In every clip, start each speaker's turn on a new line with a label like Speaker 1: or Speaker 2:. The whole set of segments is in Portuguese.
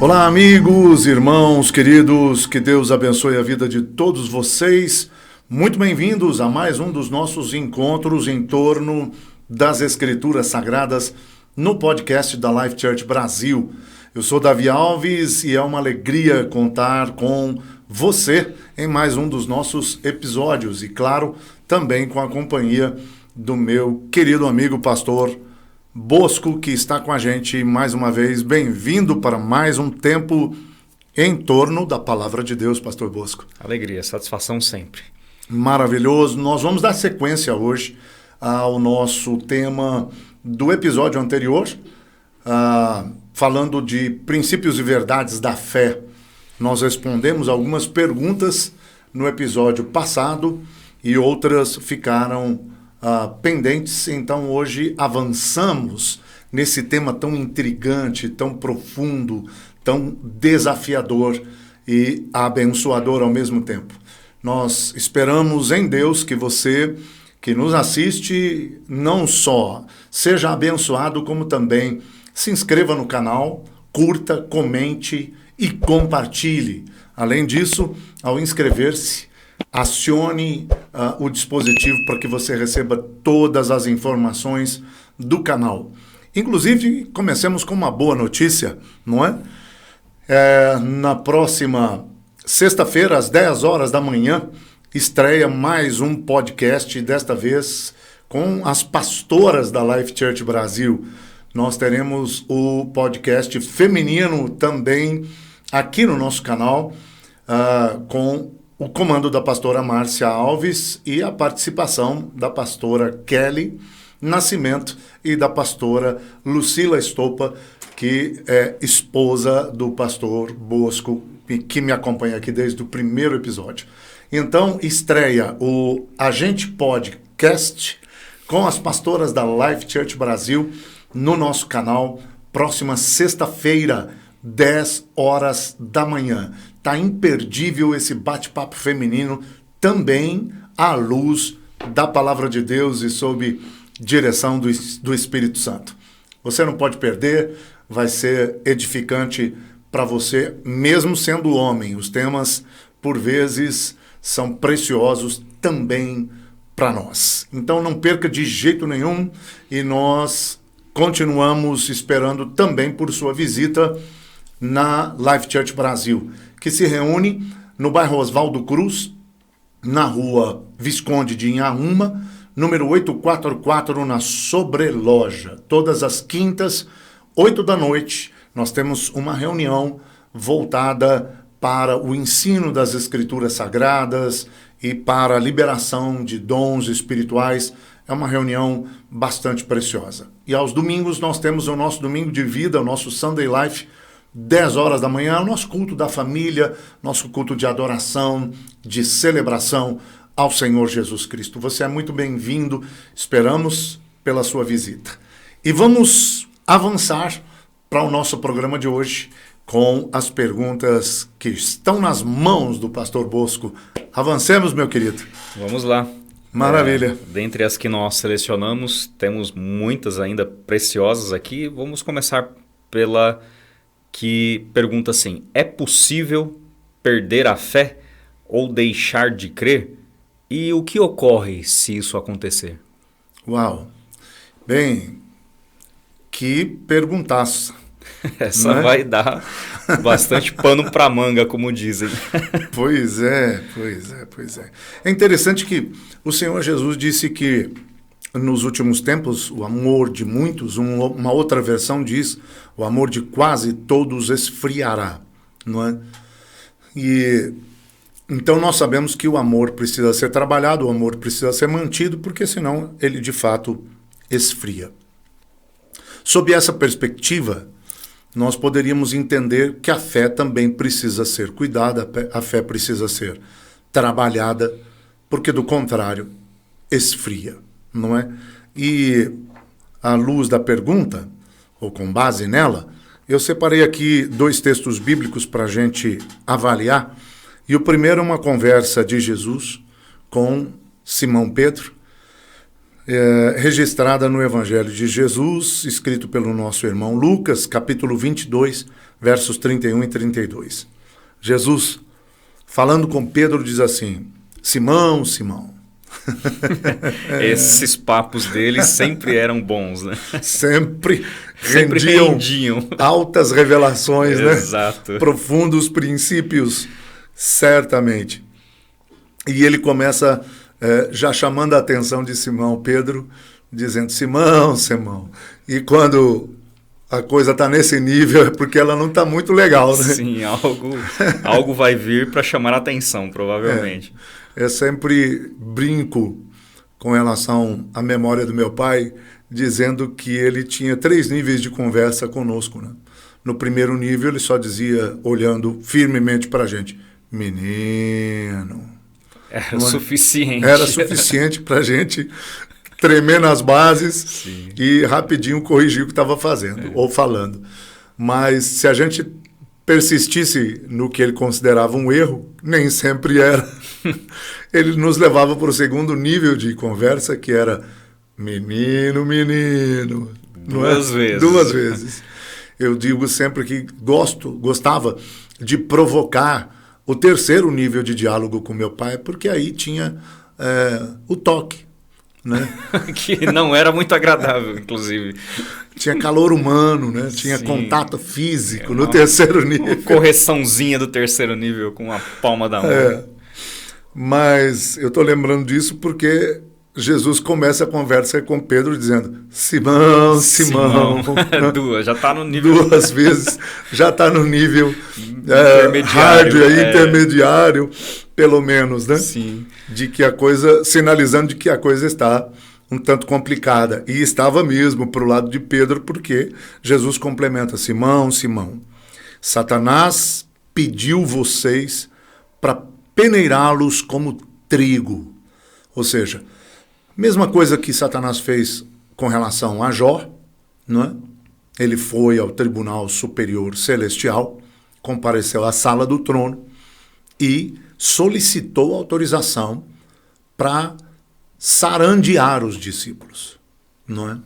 Speaker 1: Olá, amigos, irmãos, queridos, que Deus abençoe a vida de todos vocês. Muito bem-vindos a mais um dos nossos encontros em torno das Escrituras Sagradas no podcast da Life Church Brasil. Eu sou Davi Alves e é uma alegria contar com você em mais um dos nossos episódios e, claro, também com a companhia do meu querido amigo pastor Bosco, que está com a gente mais uma vez. Bem-vindo para mais um tempo em torno da Palavra de Deus, pastor Bosco.
Speaker 2: Alegria, satisfação sempre.
Speaker 1: Maravilhoso. Nós vamos dar sequência hoje ao nosso tema do episódio anterior, falando de princípios e verdades da fé. Nós respondemos algumas perguntas no episódio passado e outras ficaram pendentes, então hoje avançamos nesse tema tão intrigante, tão profundo, tão desafiador e abençoador ao mesmo tempo. Nós esperamos em Deus que você que nos assiste não só seja abençoado, como também se inscreva no canal, curta, comente e compartilhe. Além disso, ao inscrever-se, acione o dispositivo para que você receba todas as informações do canal. Inclusive, comecemos com uma boa notícia, não é? Na próxima sexta-feira, às 10 horas da manhã, estreia mais um podcast, desta vez com as pastoras da Life Church Brasil. Nós teremos o podcast feminino também aqui no nosso canal, com o comando da pastora Márcia Alves e a participação da pastora Kelly Nascimento e da pastora Lucila Estopa, que é esposa do pastor Bosco, que me acompanha aqui desde o primeiro episódio. Então, estreia o Agente Podcast com as pastoras da Life Church Brasil no nosso canal, próxima sexta-feira, 10 horas da manhã. Está imperdível esse bate-papo feminino, também à luz da Palavra de Deus e sob direção do Espírito Santo. Você não pode perder, vai ser edificante para você, mesmo sendo homem. Os temas, por vezes, são preciosos também para nós. Então não perca de jeito nenhum e nós continuamos esperando também por sua visita na Life Church Brasil, que se reúne no bairro Oswaldo Cruz, na rua Visconde de Inhaúma, número 844, na Sobreloja. Todas as quintas, 8 da noite, nós temos uma reunião voltada para o ensino das Escrituras Sagradas e para a liberação de dons espirituais. É uma reunião bastante preciosa. E aos domingos nós temos o nosso domingo de vida, o nosso Sunday Life, 10 horas da manhã, o nosso culto da família, nosso culto de adoração, de celebração ao Senhor Jesus Cristo. Você é muito bem-vindo, esperamos pela sua visita. E vamos avançar para o nosso programa de hoje com as perguntas que estão nas mãos do pastor Bosco. Avancemos, meu querido.
Speaker 2: Vamos lá.
Speaker 1: Maravilha.
Speaker 2: Dentre as que nós selecionamos, temos muitas ainda preciosas aqui. Vamos começar pela que pergunta assim: é possível perder a fé ou deixar de crer? E o que ocorre se isso acontecer?
Speaker 1: Uau! Bem, que perguntaça.
Speaker 2: Essa vai dar bastante pano para manga, como dizem.
Speaker 1: Pois é. É interessante que o Senhor Jesus disse que nos últimos tempos o amor de muitos, uma outra versão diz, o amor de quase todos esfriará, não é? E então nós sabemos que o amor precisa ser trabalhado, o amor precisa ser mantido, porque senão ele de fato esfria. Sob essa perspectiva, nós poderíamos entender que a fé também precisa ser cuidada, a fé precisa ser trabalhada, porque do contrário, esfria, não é? E à luz da pergunta, ou com base nela, eu separei aqui 2 textos bíblicos para a gente avaliar. E o primeiro é uma conversa de Jesus com Simão Pedro. registrada no Evangelho de Jesus, escrito pelo nosso irmão Lucas, capítulo 22, versos 31 e 32. Jesus, falando com Pedro, diz assim: Simão, Simão.
Speaker 2: Esses papos dele sempre eram bons, né?
Speaker 1: Sempre rendiam altas revelações, né?
Speaker 2: Exato.
Speaker 1: Profundos princípios, certamente. E ele começa já chamando a atenção de Simão Pedro, dizendo: Simão, Simão. E quando a coisa está nesse nível é porque ela não está muito legal, né?
Speaker 2: Sim, algo vai vir para chamar a atenção, provavelmente.
Speaker 1: Eu sempre brinco com relação à memória do meu pai, dizendo que ele tinha 3 níveis de conversa conosco, né? No primeiro nível, ele só dizia, olhando firmemente para a gente: menino.
Speaker 2: Era suficiente.
Speaker 1: Era suficiente para a gente tremer nas bases. Sim. E rapidinho corrigir o que estava fazendo ou falando. Mas se a gente persistisse no que ele considerava um erro, nem sempre era. Ele nos levava para o segundo nível de conversa, que era menino, menino.
Speaker 2: Duas vezes.
Speaker 1: 2 vezes. Eu digo sempre que gostava de provocar o terceiro nível de diálogo com meu pai, porque aí tinha o toque, né?
Speaker 2: Que não era muito agradável, inclusive.
Speaker 1: Tinha calor humano, né? Tinha Sim. contato físico no terceiro nível.
Speaker 2: Uma correçãozinha do terceiro nível com a palma da mão.
Speaker 1: Mas eu estou lembrando disso porque Jesus começa a conversa com Pedro dizendo: Simão, Simão.
Speaker 2: Já está no nível.
Speaker 1: 2 vezes, já está no nível hard, intermediário, pelo menos, né?
Speaker 2: Sim.
Speaker 1: De que a coisa, sinalizando de que a coisa está um tanto complicada. E estava mesmo para o lado de Pedro, porque Jesus complementa: Simão, Simão, Satanás pediu vocês para peneirá-los como trigo. Ou seja, mesma coisa que Satanás fez com relação a Jó, não é? Ele foi ao Tribunal Superior Celestial, compareceu à sala do trono e solicitou autorização para sarandear os discípulos, não é?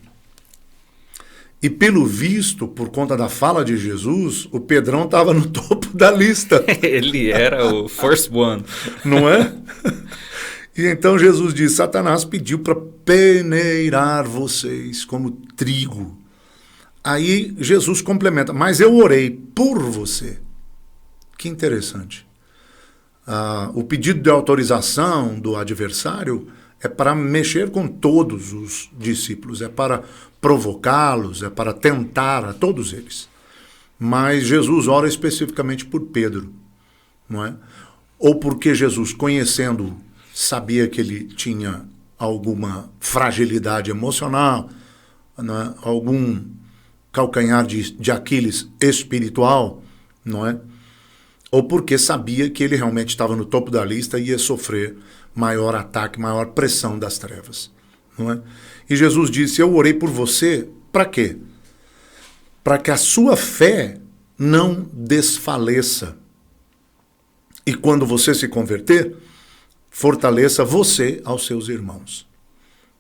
Speaker 1: E pelo visto, por conta da fala de Jesus, o Pedrão estava no topo da lista.
Speaker 2: Ele era o first one.
Speaker 1: Não é? E então Jesus diz: Satanás pediu para peneirar vocês como trigo. Aí Jesus complementa: mas eu orei por você. Que interessante. O pedido de autorização do adversário é para mexer com todos os discípulos, é para provocá-los, é para tentar a todos eles. Mas Jesus ora especificamente por Pedro, não é? Ou porque Jesus, conhecendo-o, sabia que ele tinha alguma fragilidade emocional, não é? Algum calcanhar de Aquiles espiritual, não é? Ou porque sabia que ele realmente estava no topo da lista e ia sofrer maior ataque, maior pressão das trevas, não é? E Jesus disse: eu orei por você, para quê? Para que a sua fé não desfaleça. E quando você se converter, fortaleça você aos seus irmãos.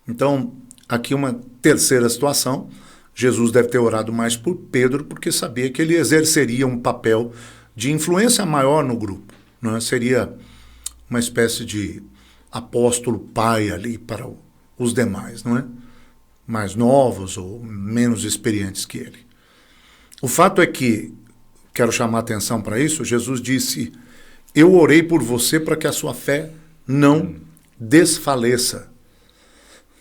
Speaker 1: Então, aqui uma terceira situação. Jesus deve ter orado mais por Pedro, porque sabia que ele exerceria um papel de influência maior no grupo, não é? Seria uma espécie de apóstolo pai ali para os demais, não é? Mais novos ou menos experientes que ele. O fato é que, quero chamar a atenção para isso, Jesus disse: eu orei por você para que a sua fé não desfaleça.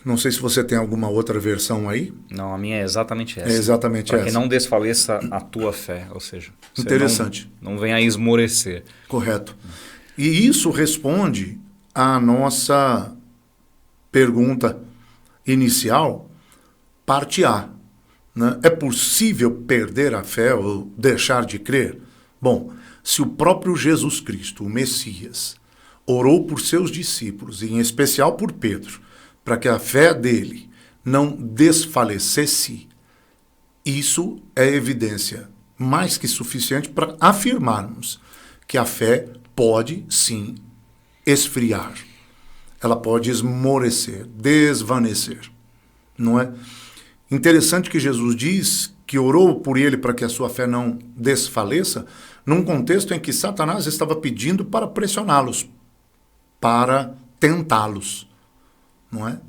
Speaker 1: Não sei se você tem alguma outra versão aí.
Speaker 2: Não, a minha é exatamente essa.
Speaker 1: É exatamente
Speaker 2: para
Speaker 1: essa.
Speaker 2: que não desfaleça a tua fé, ou seja,
Speaker 1: interessante.
Speaker 2: Não venha a esmorecer.
Speaker 1: Correto. E isso responde à nossa pergunta inicial, parte A, né? É possível perder a fé ou deixar de crer? Bom, se o próprio Jesus Cristo, o Messias, orou por seus discípulos, e em especial por Pedro, para que a fé dele não desfalecesse, isso é evidência mais que suficiente para afirmarmos que a fé pode, sim, esfriar. Ela pode esmorecer, desvanecer. não é? Interessante que Jesus diz que orou por ele para que a sua fé não desfaleça, num contexto em que Satanás estava pedindo para pressioná-los, para tentá-los, não é?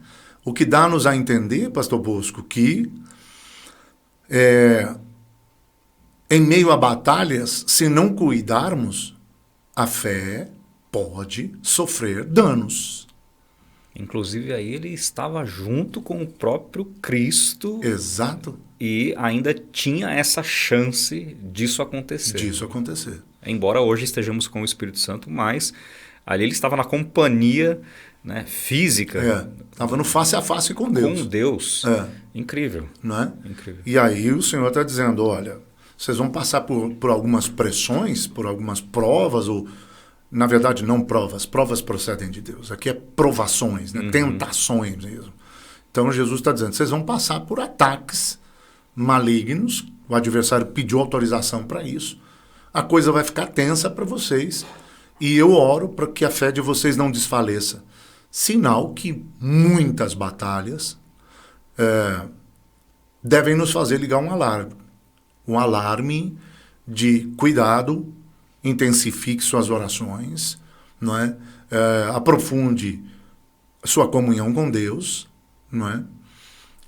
Speaker 1: O que dá-nos a entender, pastor Bosco, que em meio a batalhas, se não cuidarmos, a fé pode sofrer danos.
Speaker 2: Inclusive aí ele estava junto com o próprio Cristo.
Speaker 1: Exato.
Speaker 2: E ainda tinha essa chance disso acontecer. Embora hoje estejamos com o Espírito Santo, mas ali ele estava na companhia, né, física.
Speaker 1: Estava no face a face com Deus.
Speaker 2: Com Deus. Incrível.
Speaker 1: Não é?
Speaker 2: Incrível.
Speaker 1: E aí o Senhor está dizendo, olha, vocês vão passar por algumas pressões, por algumas provas, ou na verdade não provas procedem de Deus. Aqui é provações, né? Tentações mesmo. Então Jesus está dizendo, vocês vão passar por ataques malignos, o adversário pediu autorização para isso, a coisa vai ficar tensa para vocês, e eu oro para que a fé de vocês não desfaleça. Sinal que muitas batalhas devem nos fazer ligar um alarme de cuidado, intensifique suas orações, não é? Aprofunde sua comunhão com Deus, não é?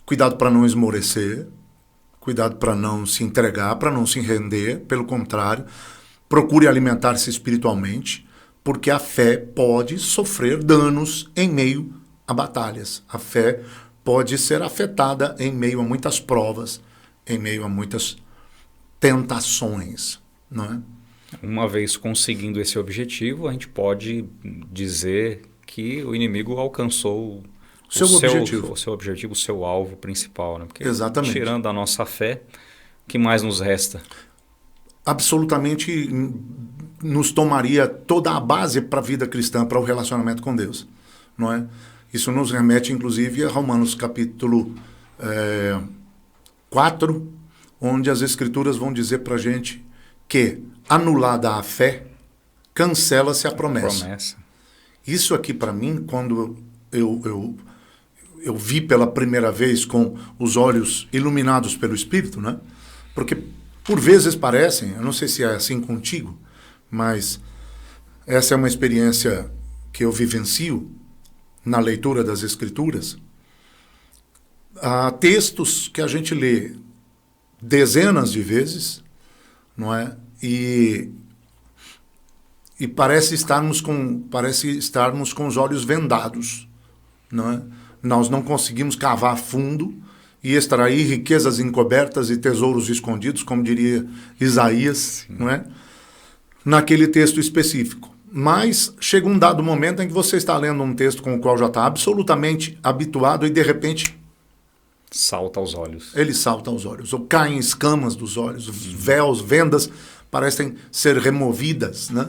Speaker 1: Cuidado para não esmorecer, cuidado para não se entregar, para não se render, pelo contrário, procure alimentar-se espiritualmente, porque a fé pode sofrer danos em meio a batalhas. A fé pode ser afetada em meio a muitas provas, em meio a muitas tentações, não é?
Speaker 2: Uma vez conseguindo esse objetivo, a gente pode dizer que o inimigo alcançou o seu objetivo, o seu alvo principal, né? Porque
Speaker 1: exatamente.
Speaker 2: Tirando a nossa fé, o que mais nos resta?
Speaker 1: Absolutamente nos tomaria toda a base para a vida cristã, para o relacionamento com Deus, não é? Isso nos remete, inclusive, a Romanos capítulo 4, onde as Escrituras vão dizer para a gente que, anulada a fé, cancela-se a promessa. Isso aqui, para mim, quando eu vi pela primeira vez com os olhos iluminados pelo Espírito, né? Porque por vezes parecem, eu não sei se é assim contigo, mas essa é uma experiência que eu vivencio na leitura das Escrituras. Há textos que a gente lê dezenas de vezes, não é? E parece estarmos com os olhos vendados, não é? Nós não conseguimos cavar fundo e extrair riquezas encobertas e tesouros escondidos, como diria Isaías, não é? Naquele texto específico. Mas chega um dado momento em que você está lendo um texto com o qual já está absolutamente habituado e de repente
Speaker 2: salta aos olhos.
Speaker 1: Ele salta aos olhos, ou caem escamas dos olhos, véus, vendas parecem ser removidas, né?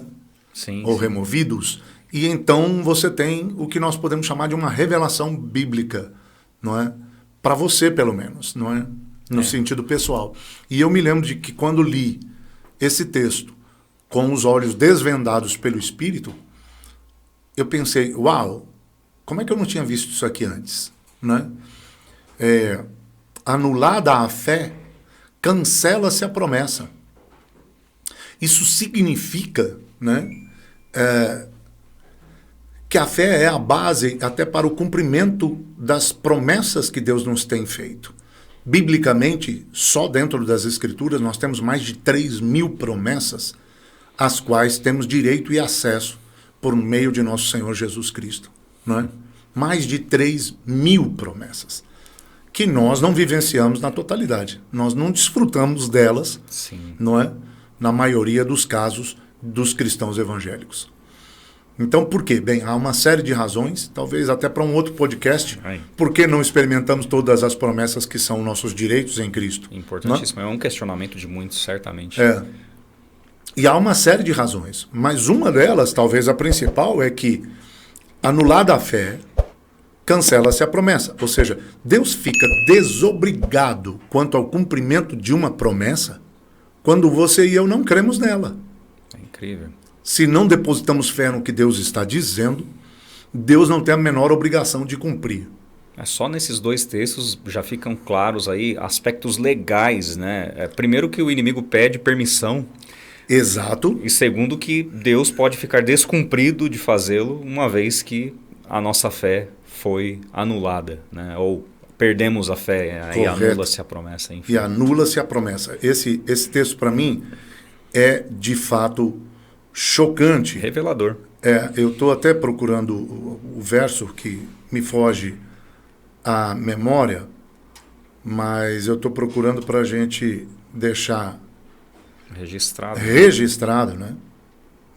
Speaker 2: Sim,
Speaker 1: ou removidos. E então você tem o que nós podemos chamar de uma revelação bíblica, não é? Para você, pelo menos, não é? No sentido pessoal. E eu me lembro de que quando li esse texto com os olhos desvendados pelo Espírito, eu pensei, uau, como é que eu não tinha visto isso aqui antes? Né? Anulada a fé, cancela-se a promessa. Isso significa, né, que a fé é a base até para o cumprimento das promessas que Deus nos tem feito. Biblicamente, só dentro das Escrituras, nós temos mais de 3.000 promessas, às quais temos direito e acesso por meio de nosso Senhor Jesus Cristo. Não é? Mais de 3.000 promessas, que nós não vivenciamos na totalidade. Nós não desfrutamos delas,
Speaker 2: sim,
Speaker 1: não é? Na maioria dos casos dos cristãos evangélicos. Então, por quê? Bem, há uma série de razões, talvez até para um outro podcast, por que não experimentamos todas as promessas que são nossos direitos em Cristo?
Speaker 2: Importantíssimo, é um questionamento de muitos, certamente.
Speaker 1: E há uma série de razões, mas uma delas, talvez a principal, é que, anulada a fé, cancela-se a promessa. Ou seja, Deus fica desobrigado quanto ao cumprimento de uma promessa quando você e eu não cremos nela.
Speaker 2: É incrível.
Speaker 1: Se não depositamos fé no que Deus está dizendo, Deus não tem a menor obrigação de cumprir.
Speaker 2: Só nesses dois textos já ficam claros aí aspectos legais, né? Primeiro que o inimigo pede permissão.
Speaker 1: Exato.
Speaker 2: E segundo que Deus pode ficar descumprido de fazê-lo uma vez que a nossa fé foi anulada, né? Ou perdemos a fé, aí anula-se a promessa. Enfim.
Speaker 1: E anula-se a promessa. Esse texto para mim é de fato chocante.
Speaker 2: Revelador.
Speaker 1: Eu estou até procurando o verso que me foge à memória, mas eu estou procurando para a gente deixar registrado, né?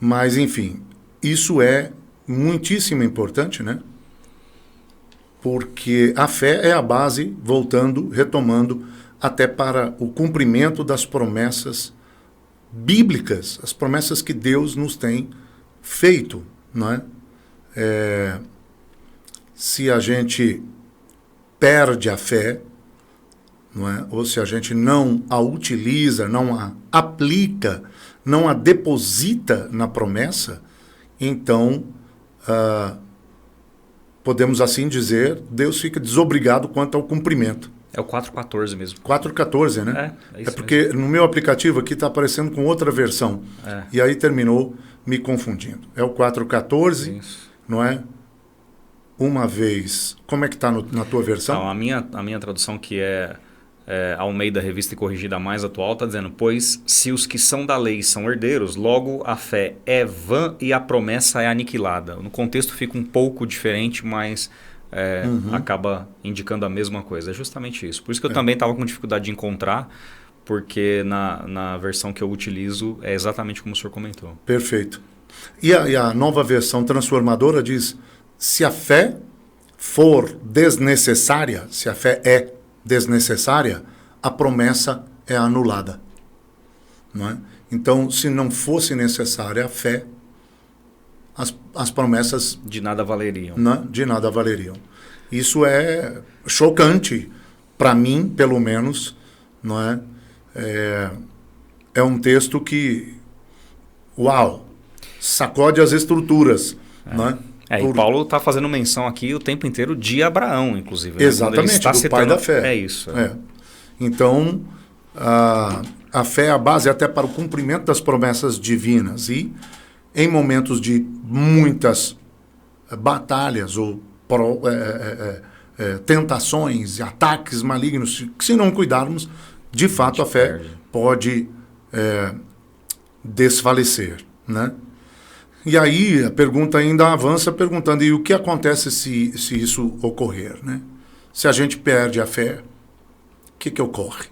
Speaker 1: Mas, enfim, isso é muitíssimo importante, né? Porque a fé é a base, retomando, até para o cumprimento das promessas bíblicas, as promessas que Deus nos tem feito, não é? Se a gente perde a fé, não é? Ou se a gente não a utiliza, não a aplica, não a deposita na promessa, então, podemos assim dizer, Deus fica desobrigado quanto ao cumprimento.
Speaker 2: É o 4.14 mesmo.
Speaker 1: 4.14, né?
Speaker 2: É isso
Speaker 1: porque
Speaker 2: mesmo.
Speaker 1: No meu aplicativo aqui está aparecendo com outra versão. E aí terminou me confundindo. É o 4.14, não é? Uma vez. Como é que está na tua versão?
Speaker 2: Não, a minha tradução, que é Almeida Revista e Corrigida mais atual, está dizendo: pois se os que são da lei são herdeiros, logo a fé é vã e a promessa é aniquilada. No contexto fica um pouco diferente, mas acaba indicando a mesma coisa. É justamente isso. Por isso que eu também estava com dificuldade de encontrar, porque na versão que eu utilizo é exatamente como o senhor comentou.
Speaker 1: Perfeito. E a nova versão transformadora diz: se a fé for desnecessária, se a fé é desnecessária, a promessa é anulada. Não é? Então, se não fosse necessária a fé, as promessas
Speaker 2: de nada valeriam.
Speaker 1: De nada valeriam. Isso é chocante, para mim, pelo menos, não é? É um texto que, uau, sacode as estruturas, não é?
Speaker 2: E Paulo está fazendo menção aqui o tempo inteiro de Abraão, inclusive.
Speaker 1: Exatamente,
Speaker 2: ele está
Speaker 1: do pai da fé.
Speaker 2: É isso.
Speaker 1: Então, a fé é a base até para o cumprimento das promessas divinas. E em momentos de muitas batalhas ou tentações e ataques malignos, que se não cuidarmos, de fato a fé pode desfalecer, né? E aí a pergunta ainda avança perguntando: e o que acontece se isso ocorrer, né? Se a gente perde a fé, o que ocorre?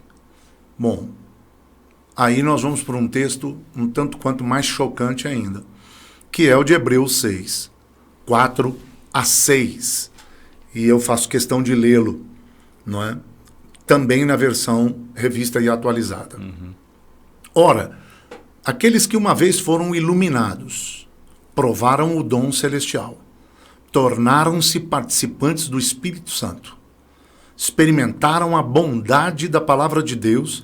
Speaker 1: Bom, aí nós vamos para um texto um tanto quanto mais chocante ainda, que é o de Hebreus 6, 4-6. E eu faço questão de lê-lo, não é? Também na versão revista e atualizada. Ora, aqueles que uma vez foram iluminados, provaram o dom celestial, tornaram-se participantes do Espírito Santo, experimentaram a bondade da palavra de Deus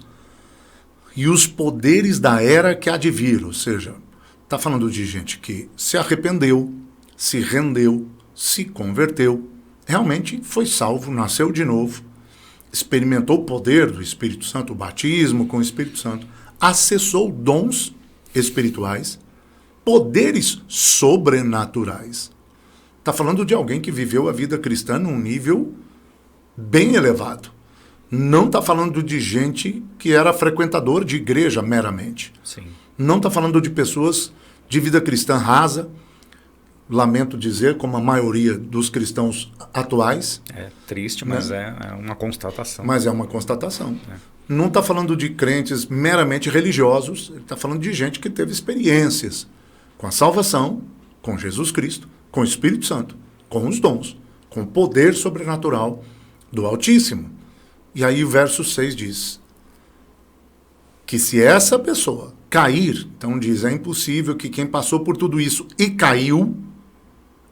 Speaker 1: e os poderes da era que há de vir. Ou seja, está falando de gente que se arrependeu, se rendeu, se converteu, realmente foi salvo, nasceu de novo, experimentou o poder do Espírito Santo, o batismo com o Espírito Santo, acessou dons espirituais, poderes sobrenaturais. Está falando de alguém que viveu a vida cristã num nível bem elevado. Não está falando de gente que era frequentador de igreja meramente.
Speaker 2: Sim.
Speaker 1: Não está falando de pessoas de vida cristã rasa, lamento dizer, como a maioria dos cristãos atuais.
Speaker 2: É triste, mas é uma constatação.
Speaker 1: Mas é uma constatação. Não está falando de crentes meramente religiosos, ele está falando de gente que teve experiências com a salvação, com Jesus Cristo, com o Espírito Santo, com os dons, com o poder sobrenatural do Altíssimo. E aí o verso 6 diz que se essa pessoa cair, então diz, é impossível que quem passou por tudo isso e caiu,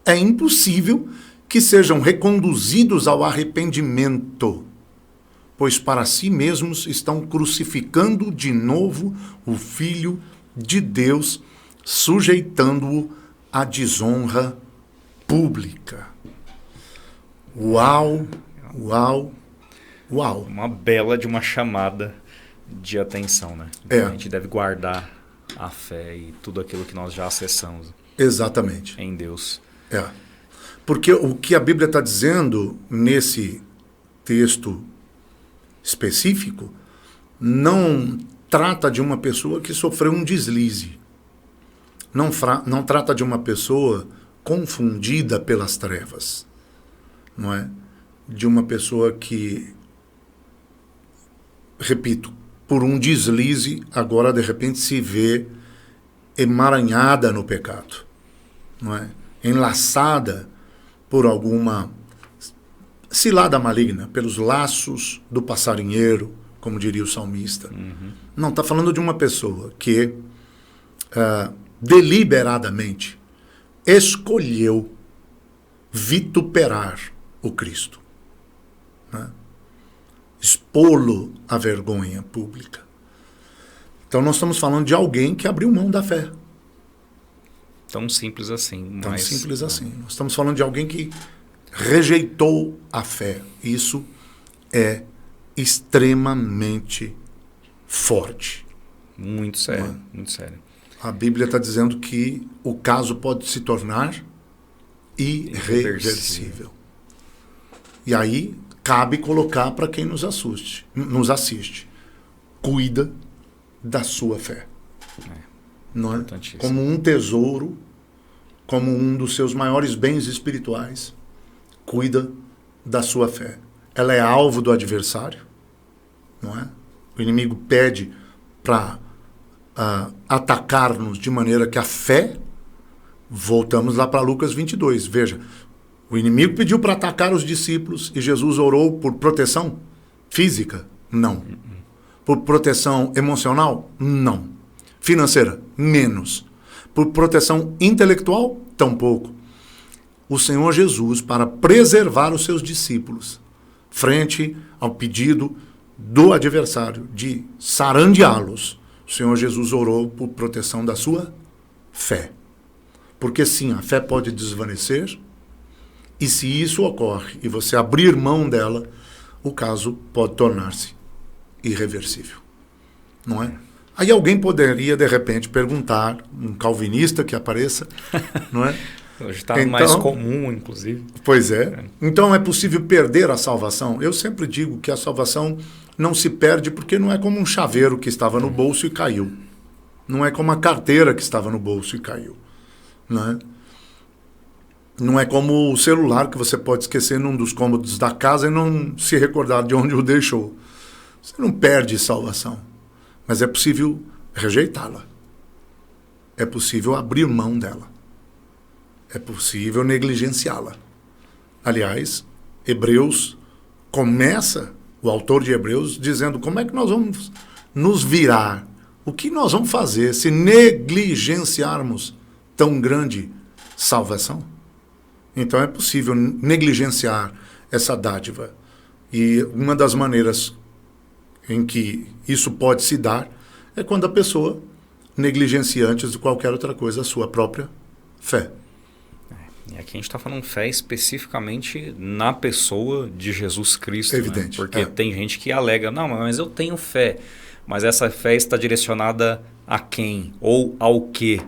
Speaker 1: é impossível que sejam reconduzidos ao arrependimento, pois para si mesmos estão crucificando de novo o Filho de Deus, sujeitando-o à desonra pública. Uau, uau, uau.
Speaker 2: Uma bela de uma chamada de atenção, né?
Speaker 1: É.
Speaker 2: A gente deve guardar a fé e tudo aquilo que nós já acessamos
Speaker 1: Exatamente.
Speaker 2: em Deus.
Speaker 1: É. Porque o que a Bíblia está dizendo nesse texto específico não trata de uma pessoa que sofreu um deslize. Não trata de uma pessoa confundida pelas trevas. Não é? De uma pessoa que, repito, por um deslize, agora de repente se vê emaranhada no pecado. Não é? Enlaçada por alguma cilada maligna, pelos laços do passarinheiro, como diria o salmista. Não, está falando de uma pessoa que deliberadamente escolheu vituperar o Cristo, né? Expô-lo à vergonha pública. Então nós estamos falando de alguém que abriu mão da fé.
Speaker 2: Tão simples assim.
Speaker 1: Tão simples assim. Nós estamos falando de alguém que rejeitou a fé. Isso é extremamente forte.
Speaker 2: Muito sério, muito sério.
Speaker 1: A Bíblia está dizendo que o caso pode se tornar irreversível. E aí cabe colocar para quem nos assiste. Cuida da sua fé. Não é? Como um tesouro, como um dos seus maiores bens espirituais, cuida da sua fé. Ela é alvo do adversário, não é? O inimigo pede para atacar-nos de maneira que a fé, voltamos lá para Lucas 22, veja, o inimigo pediu para atacar os discípulos e Jesus orou por proteção física? Não. Por proteção emocional? Não. Financeira? Menos. Por proteção intelectual? Tampouco. O Senhor Jesus, para preservar os seus discípulos, frente ao pedido do adversário de sarandeá-los, o Senhor Jesus orou por proteção da sua fé. Porque sim, a fé pode desvanecer, e se isso ocorre e você abrir mão dela, o caso pode tornar-se irreversível. Não é? Aí alguém poderia, de repente, perguntar, um calvinista que apareça, não é?
Speaker 2: Hoje está mais comum, inclusive.
Speaker 1: Pois é. Então é possível perder a salvação? Eu sempre digo que a salvação não se perde porque não é como um chaveiro que estava no bolso e caiu. Não é como a carteira que estava no bolso e caiu. Não é? Não é como o celular que você pode esquecer num dos cômodos da casa e não se recordar de onde o deixou. Você não perde salvação. Mas é possível rejeitá-la. É possível abrir mão dela. É possível negligenciá-la. Aliás, Hebreus começa, o autor de Hebreus, dizendo como é que nós vamos nos virar. O que nós vamos fazer se negligenciarmos tão grande salvação? Então é possível negligenciar essa dádiva. E uma das maneiras em que isso pode se dar é quando a pessoa negligencia antes de qualquer outra coisa a sua própria fé.
Speaker 2: E aqui a gente está falando fé especificamente na pessoa de Jesus Cristo.
Speaker 1: Evidente.
Speaker 2: Né? Porque tem gente que alega, não, mas eu tenho fé. Mas essa fé está direcionada a quem? Ou ao quê?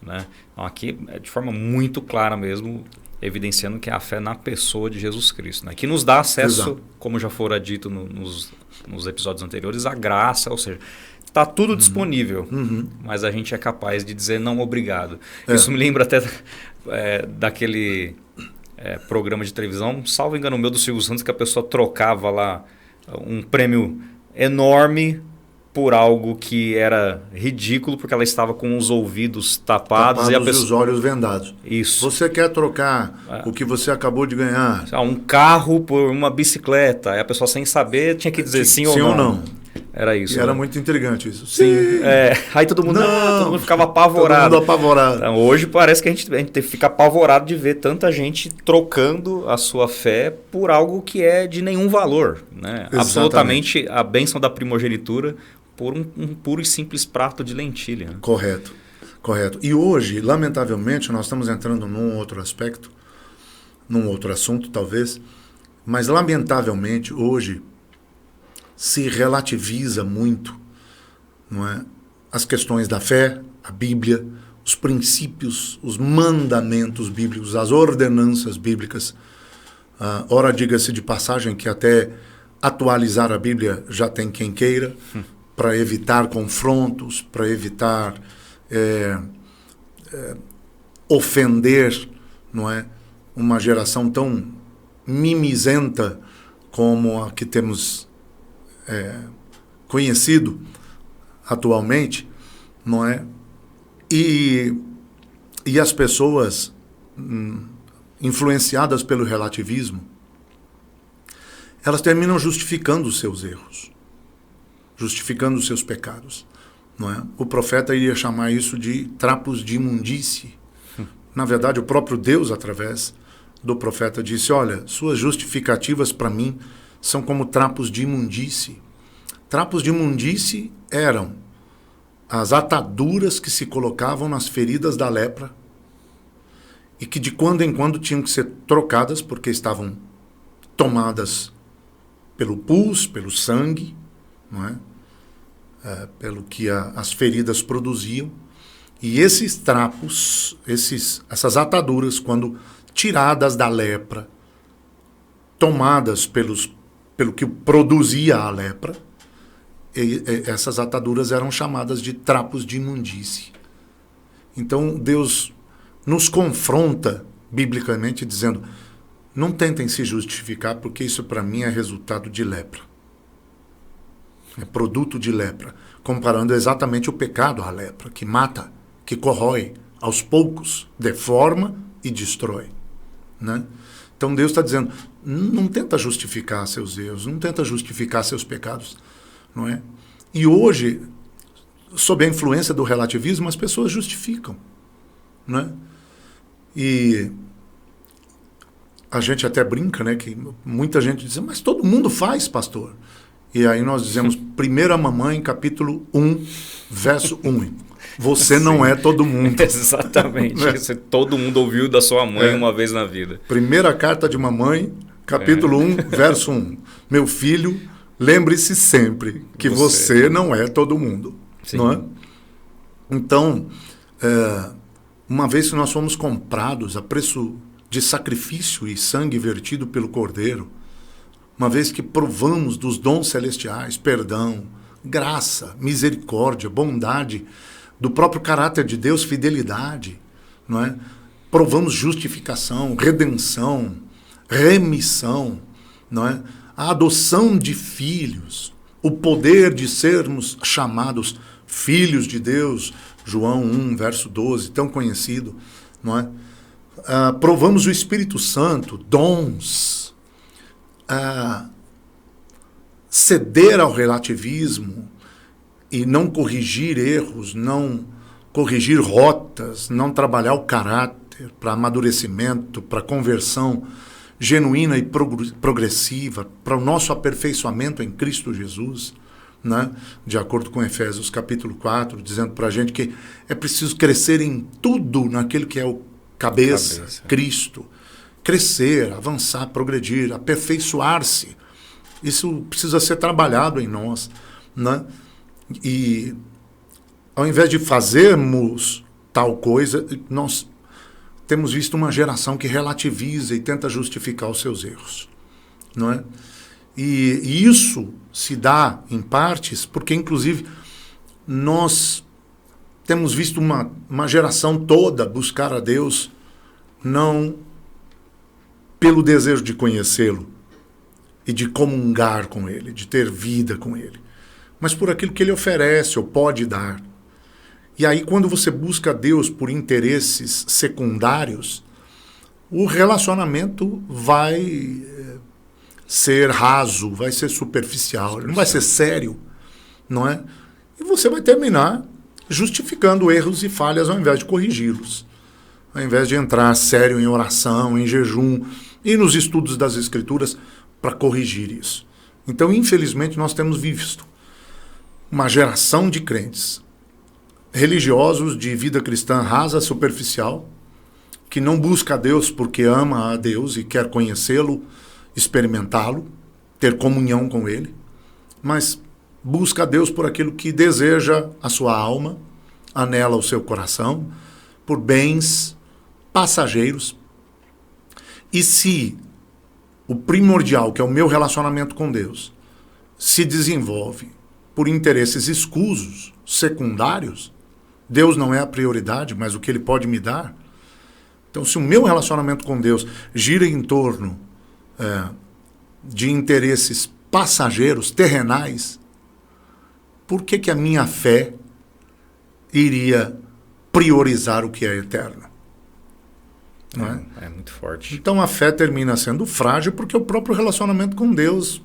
Speaker 2: Né? Então, aqui é de forma muito clara mesmo, evidenciando que é a fé na pessoa de Jesus Cristo. Né? Que nos dá acesso, exato, como já fora dito nos episódios anteriores, à graça, ou seja, está tudo disponível, mas a gente é capaz de dizer não obrigado. Isso me lembra até daquele programa de televisão, salvo engano meu, do Silvio Santos, que a pessoa trocava lá um prêmio enorme por algo que era ridículo, porque ela estava com os ouvidos tapados e
Speaker 1: os olhos vendados.
Speaker 2: Isso.
Speaker 1: Você quer trocar o que você acabou de ganhar?
Speaker 2: Um carro por uma bicicleta. Aí a pessoa, sem saber, tinha que dizer sim ou não. Sim ou não. Era isso.
Speaker 1: E era muito intrigante isso.
Speaker 2: Sim. Aí todo mundo ficava apavorado.
Speaker 1: Todo mundo apavorado.
Speaker 2: Então, hoje parece que a gente tem que ficar apavorado de ver tanta gente trocando a sua fé por algo que é de nenhum valor. Né? Absolutamente a bênção da primogenitura por um puro e simples prato de lentilha. Né?
Speaker 1: Correto. E hoje, lamentavelmente, nós estamos entrando num outro aspecto, num outro assunto talvez, Mas, lamentavelmente, hoje se relativiza muito, não é, as questões da fé, a Bíblia, os princípios, os mandamentos bíblicos, as ordenanças bíblicas. Ora, diga-se de passagem que até atualizar a Bíblia já tem quem queira, para evitar confrontos, para evitar ofender, não é, uma geração tão mimizenta como a que temos conhecido atualmente, não é? E as pessoas influenciadas pelo relativismo, elas terminam justificando os seus erros, justificando os seus pecados, não é? O profeta iria chamar isso de trapos de imundície. Na verdade, o próprio Deus, através do profeta, disse: olha, suas justificativas para mim são como trapos de imundície. Trapos de imundície eram as ataduras que se colocavam nas feridas da lepra e que de quando em quando tinham que ser trocadas porque estavam tomadas pelo pus, pelo sangue, não é? Pelo que as feridas produziam. E esses trapos, essas ataduras, quando tiradas da lepra, tomadas pelo que produzia a lepra, essas ataduras eram chamadas de trapos de imundície. Então Deus nos confronta biblicamente dizendo: não tentem se justificar, porque isso para mim é resultado de lepra. É produto de lepra. Comparando exatamente o pecado à lepra, que mata, que corrói, aos poucos, deforma e destrói, né? Então Deus está dizendo: não tenta justificar seus erros, não tenta justificar seus pecados, não é? E hoje, sob a influência do relativismo, as pessoas justificam, né? E a gente até brinca, né, que muita gente diz: mas todo mundo faz, pastor. E aí nós dizemos, 1 Mamãe, capítulo 1, verso 1. Você não é todo mundo.
Speaker 2: Exatamente. Né? Todo mundo ouviu da sua mãe uma vez na vida.
Speaker 1: Primeira carta de mamãe, capítulo 1, verso 1. Meu filho, lembre-se sempre que você não é todo mundo. Sim. Não é? Então, uma vez que nós fomos comprados a preço de sacrifício e sangue vertido pelo Cordeiro, uma vez que provamos dos dons celestiais, perdão, graça, misericórdia, bondade, do próprio caráter de Deus, fidelidade, não é? Provamos justificação, redenção, remissão, não é? A adoção de filhos, o poder de sermos chamados filhos de Deus, João 1, verso 12, tão conhecido, não é? Provamos o Espírito Santo, dons, ceder ao relativismo e não corrigir erros, não corrigir rotas, não trabalhar o caráter para amadurecimento, para conversão genuína e progressiva, para o nosso aperfeiçoamento em Cristo Jesus, né? De acordo com Efésios capítulo 4, dizendo para a gente que é preciso crescer em tudo naquele que é o cabeça. Cristo. Crescer, avançar, progredir, aperfeiçoar-se. Isso precisa ser trabalhado em nós, né? E ao invés de fazermos tal coisa, nós temos visto uma geração que relativiza e tenta justificar os seus erros, não é? E isso se dá em partes porque, inclusive, nós temos visto uma geração toda buscar a Deus não pelo desejo de conhecê-lo e de comungar com Ele, de ter vida com Ele, mas por aquilo que Ele oferece ou pode dar. E aí, quando você busca Deus por interesses secundários, o relacionamento vai ser raso, vai ser superficial, ele não vai ser sério, não é? E você vai terminar justificando erros e falhas ao invés de corrigi-los, ao invés de entrar sério em oração, em jejum e nos estudos das Escrituras para corrigir isso. Então, infelizmente, nós temos visto uma geração de crentes religiosos de vida cristã rasa, superficial, que não busca a Deus porque ama a Deus e quer conhecê-lo experimentá-lo, ter comunhão com Ele, mas busca a Deus por aquilo que deseja a sua alma, anela o seu coração, por bens passageiros. E se o primordial, que é o meu relacionamento com Deus, se desenvolve por interesses escusos, secundários, Deus não é a prioridade, mas o que Ele pode me dar. Então, se o meu relacionamento com Deus gira em torno de interesses passageiros, terrenais, por que a minha fé iria priorizar o que é eterno? Não é?
Speaker 2: É muito forte.
Speaker 1: Então a fé termina sendo frágil porque o próprio relacionamento com Deus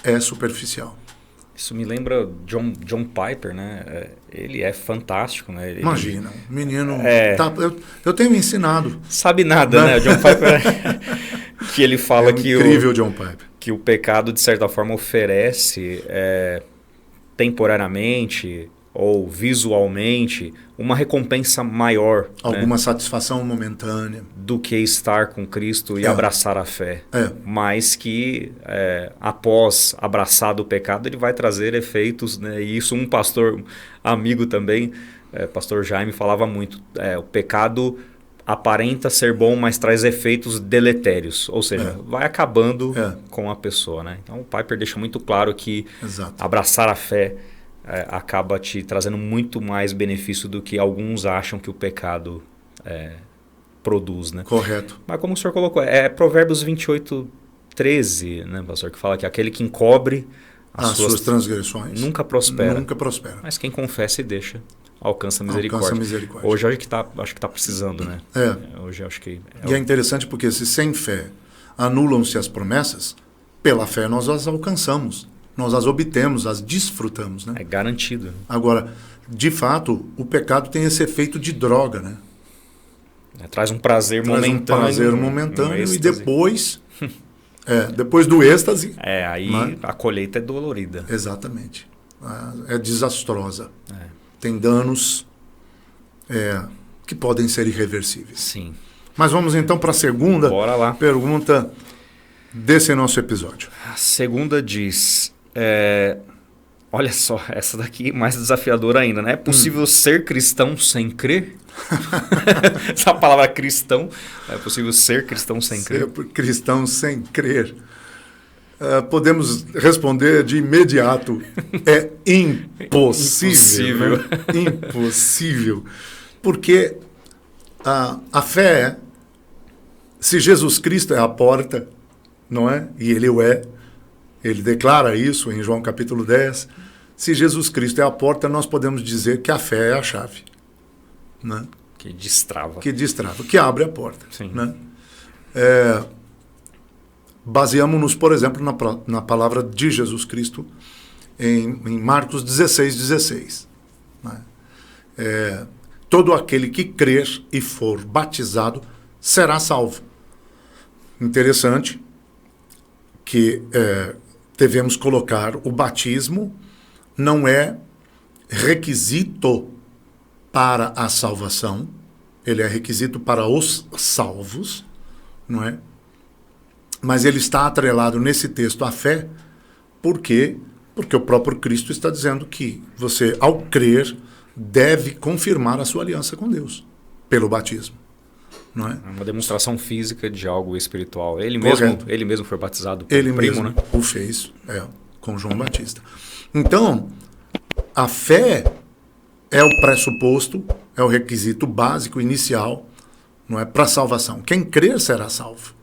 Speaker 1: é superficial.
Speaker 2: Isso me lembra John Piper, né? Ele é fantástico, né?
Speaker 1: Imagina, um menino... eu tenho me ensinado.
Speaker 2: Sabe nada, né? John Piper... que ele fala que
Speaker 1: incrível, John Piper.
Speaker 2: Que o pecado, de certa forma, oferece temporariamente ou visualmente uma recompensa maior.
Speaker 1: Alguma
Speaker 2: né?
Speaker 1: satisfação momentânea.
Speaker 2: Do que estar com Cristo e abraçar a fé. Mas que após abraçado o pecado, ele vai trazer efeitos. Né? E isso um pastor amigo também, pastor Jaime, falava muito. O pecado aparenta ser bom, mas traz efeitos deletérios. Ou seja, vai acabando com a pessoa. Né? Então o Piper deixa muito claro que abraçar a fé acaba te trazendo muito mais benefício do que alguns acham que o pecado produz, né?
Speaker 1: Correto.
Speaker 2: Mas como o senhor colocou, Provérbios 28:13, né, pastor, que fala que aquele que encobre
Speaker 1: as suas transgressões
Speaker 2: nunca prospera.
Speaker 1: Nunca prospera.
Speaker 2: Mas quem confessa e deixa, alcança a misericórdia.
Speaker 1: Alcança a misericórdia.
Speaker 2: Hoje acho que tá precisando, né? Hoje acho que...
Speaker 1: E é interessante porque se sem fé anulam-se as promessas, pela fé nós as alcançamos. Nós as obtemos, as desfrutamos, né?
Speaker 2: É garantido.
Speaker 1: Agora, de fato, o pecado tem esse efeito de droga, né?
Speaker 2: Traz um prazer momentâneo.
Speaker 1: Traz um prazer momentâneo e depois, depois do êxtase...
Speaker 2: aí a colheita é dolorida.
Speaker 1: Exatamente. É desastrosa. Tem danos que podem ser irreversíveis.
Speaker 2: Sim.
Speaker 1: Mas vamos então para a segunda pergunta desse nosso episódio.
Speaker 2: A segunda diz... olha só, essa daqui é mais desafiadora ainda, né? É possível ser cristão sem crer? Essa palavra cristão, é possível ser cristão sem crer?
Speaker 1: Ser cristão sem crer. Podemos responder de imediato, é impossível. Né? Impossível. Porque a fé, se Jesus Cristo é a porta, não é? E Ele o é. Ele declara isso em João capítulo 10. Se Jesus Cristo é a porta, nós podemos dizer que a fé é a chave. Né?
Speaker 2: Que destrava.
Speaker 1: Que abre a porta.
Speaker 2: Sim.
Speaker 1: Né? Baseamos-nos, por exemplo, na palavra de Jesus Cristo em Marcos 16:16. Né? Todo aquele que crer e for batizado será salvo. Interessante que devemos colocar o batismo não é requisito para a salvação, ele é requisito para os salvos, não é? Mas ele está atrelado nesse texto à fé, por quê? Porque o próprio Cristo está dizendo que você, ao crer, deve confirmar a sua aliança com Deus, pelo batismo. Não é?
Speaker 2: Uma demonstração física de algo espiritual. Ele mesmo foi batizado
Speaker 1: por
Speaker 2: primo,
Speaker 1: mesmo, né? O fez, com João Batista. Então, a fé é o pressuposto, é o requisito básico, inicial, não é, para a salvação. Quem crer será salvo.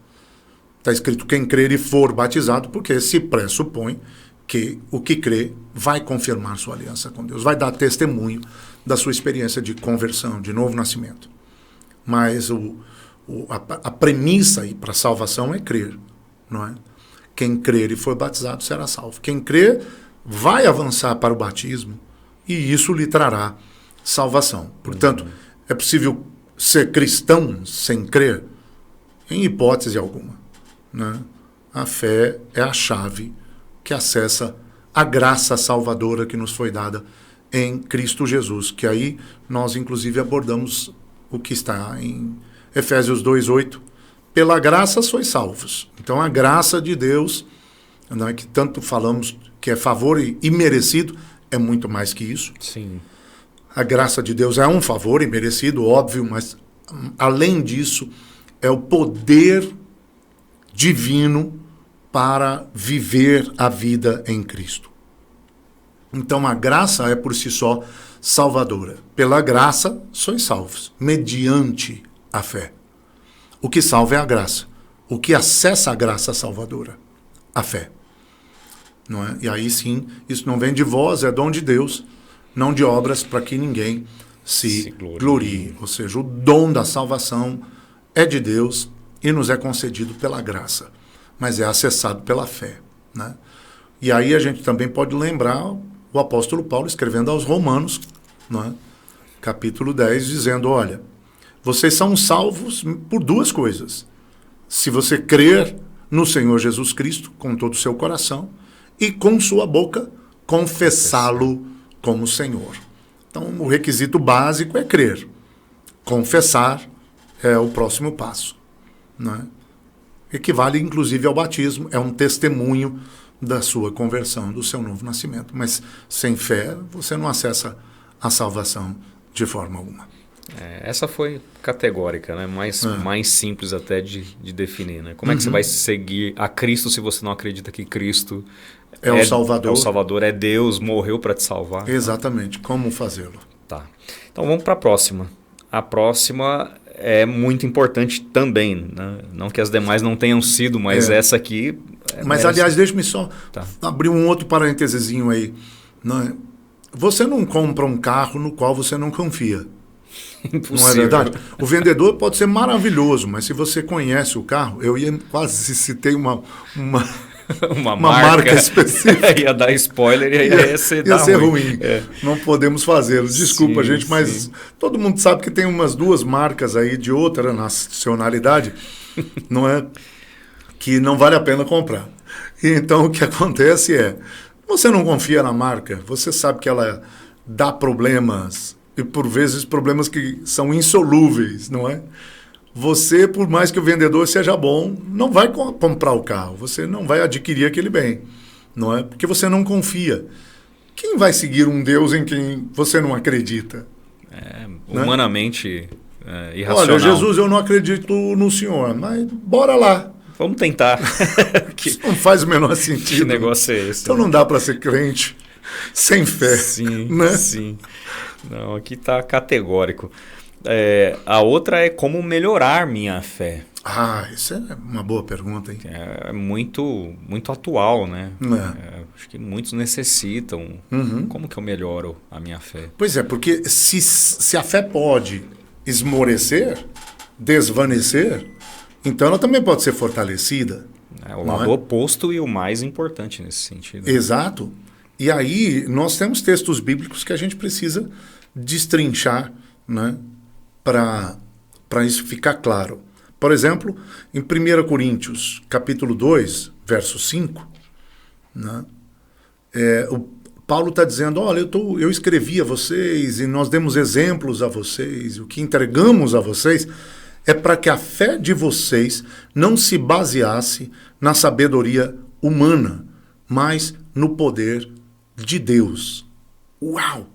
Speaker 1: Está escrito quem crer e for batizado, porque se pressupõe que o que crê vai confirmar sua aliança com Deus, vai dar testemunho da sua experiência de conversão, de novo nascimento. Mas a premissa para a salvação é crer, não é? Quem crer e for batizado será salvo. Quem crer vai avançar para o batismo e isso lhe trará salvação. Portanto, é possível ser cristão sem crer? Em hipótese alguma. Né? A fé é a chave que acessa a graça salvadora que nos foi dada em Cristo Jesus, que aí nós inclusive abordamos o que está em Efésios 2:8, pela graça sois salvos. Então a graça de Deus, não é que tanto falamos que é favor imerecido, é muito mais que isso.
Speaker 2: Sim.
Speaker 1: A graça de Deus é um favor imerecido, óbvio, mas além disso, é o poder divino para viver a vida em Cristo. Então a graça é por si só salvadora. Pela graça sois salvos, mediante a fé. O que salva é a graça. O que acessa a graça salvadora? A fé. Não é? E aí sim, isso não vem de vós, é dom de Deus, não de obras para que ninguém se glorie. Ou seja, o dom da salvação é de Deus e nos é concedido pela graça, mas é acessado pela fé. Né? E aí a gente também pode lembrar o apóstolo Paulo escrevendo aos Romanos, né? Capítulo 10, dizendo, olha, vocês são salvos por duas coisas. Se você crer no Senhor Jesus Cristo com todo o seu coração e com sua boca confessá-lo como Senhor. Então, o requisito básico é crer. Confessar é o próximo passo. Né? Equivale, inclusive, ao batismo. É um testemunho da sua conversão, do seu novo nascimento. Mas sem fé, você não acessa a salvação de forma alguma.
Speaker 2: Essa foi categórica, né? Mais simples até de definir. Né? Como é que você vai seguir a Cristo se você não acredita que Cristo
Speaker 1: é o Salvador?
Speaker 2: É o Salvador, é Deus, morreu para te salvar.
Speaker 1: Exatamente. Como fazê-lo?
Speaker 2: Tá. Então vamos para a próxima. A próxima é muito importante também. Né? Não que as demais não tenham sido, mas essa aqui...
Speaker 1: Mas, aliás, deixa-me só abrir um outro parêntesezinho aí. Não, você não compra um carro no qual você não confia.
Speaker 2: Impossível.
Speaker 1: Não é verdade? O vendedor pode ser maravilhoso, mas se você conhece o carro, eu quase citei uma marca específica.
Speaker 2: Ia dar spoiler e ia ser
Speaker 1: ruim. Não podemos fazê-lo. Desculpa, gente, mas todo mundo sabe que tem umas duas marcas aí de outra nacionalidade, não é? Que não vale a pena comprar. E então o que acontece é, você não confia na marca, você sabe que ela dá problemas, e por vezes problemas que são insolúveis, não é? Você, por mais que o vendedor seja bom, não vai comprar o carro, você não vai adquirir aquele bem, não é? Porque você não confia. Quem vai seguir um Deus em quem você não acredita?
Speaker 2: Humanamente irracional.
Speaker 1: Olha, Jesus, eu não acredito no Senhor, mas bora lá.
Speaker 2: Vamos tentar.
Speaker 1: Isso não faz o menor sentido.
Speaker 2: Que negócio é esse?
Speaker 1: Então não dá para ser crente sem fé.
Speaker 2: Sim,
Speaker 1: né?
Speaker 2: sim. Não, aqui está categórico. A outra é como melhorar minha fé.
Speaker 1: Isso é uma boa pergunta, hein?
Speaker 2: É muito, muito atual, né? Acho que muitos necessitam. Como que eu melhoro a minha fé?
Speaker 1: Pois é, porque se a fé pode esmorecer, desvanecer, então ela também pode ser fortalecida.
Speaker 2: O lado oposto e o mais importante nesse sentido.
Speaker 1: Exato. E aí nós temos textos bíblicos que a gente precisa destrinchar, né, para isso ficar claro. Por exemplo, em 1 Coríntios, capítulo 2, verso 5, né, o Paulo está dizendo, olha, eu escrevi a vocês e nós demos exemplos a vocês, o que entregamos a vocês é para que a fé de vocês não se baseasse na sabedoria humana, mas no poder de Deus. Uau!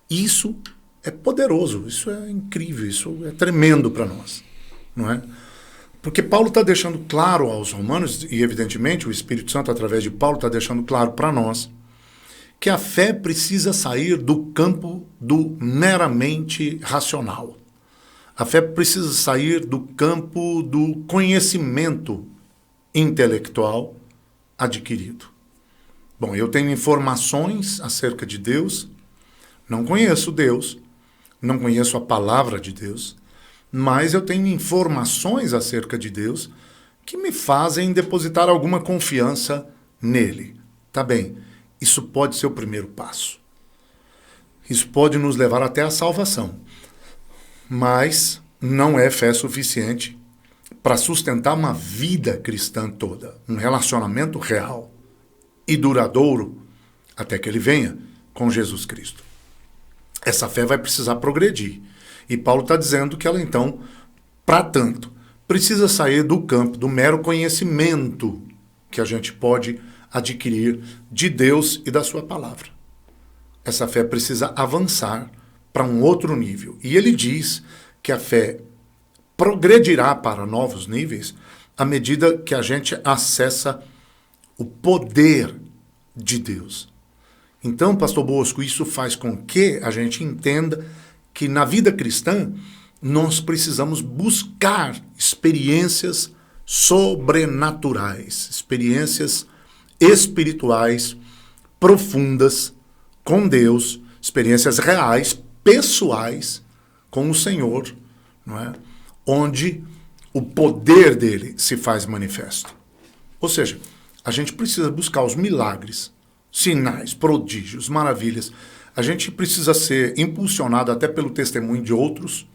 Speaker 1: Isso é poderoso, isso é incrível, isso é tremendo para nós, não é? Porque Paulo está deixando claro aos romanos, e evidentemente o Espírito Santo através de Paulo está deixando claro para nós, que a fé precisa sair do campo do meramente racional. A fé precisa sair do campo do conhecimento intelectual adquirido. Bom, eu tenho informações acerca de Deus, não conheço Deus, não conheço a palavra de Deus, mas eu tenho informações acerca de Deus que me fazem depositar alguma confiança nele. Tá bem, isso pode ser o primeiro passo. Isso pode nos levar até a salvação. Mas não é fé suficiente para sustentar uma vida cristã toda, um relacionamento real e duradouro até que ele venha com Jesus Cristo. Essa fé vai precisar progredir. E Paulo está dizendo que ela, então, para tanto, precisa sair do campo do mero conhecimento que a gente pode adquirir de Deus e da sua palavra. Essa fé precisa avançar para um outro nível. E ele diz que a fé progredirá para novos níveis à medida que a gente acessa o poder de Deus. Então, pastor Bosco, isso faz com que a gente entenda que na vida cristã nós precisamos buscar experiências sobrenaturais, experiências espirituais profundas com Deus, experiências reais, pessoais com o Senhor, não é? Onde o poder dele se faz manifesto. Ou seja, a gente precisa buscar os milagres, sinais, prodígios, maravilhas. A gente precisa ser impulsionado até pelo testemunho de outros.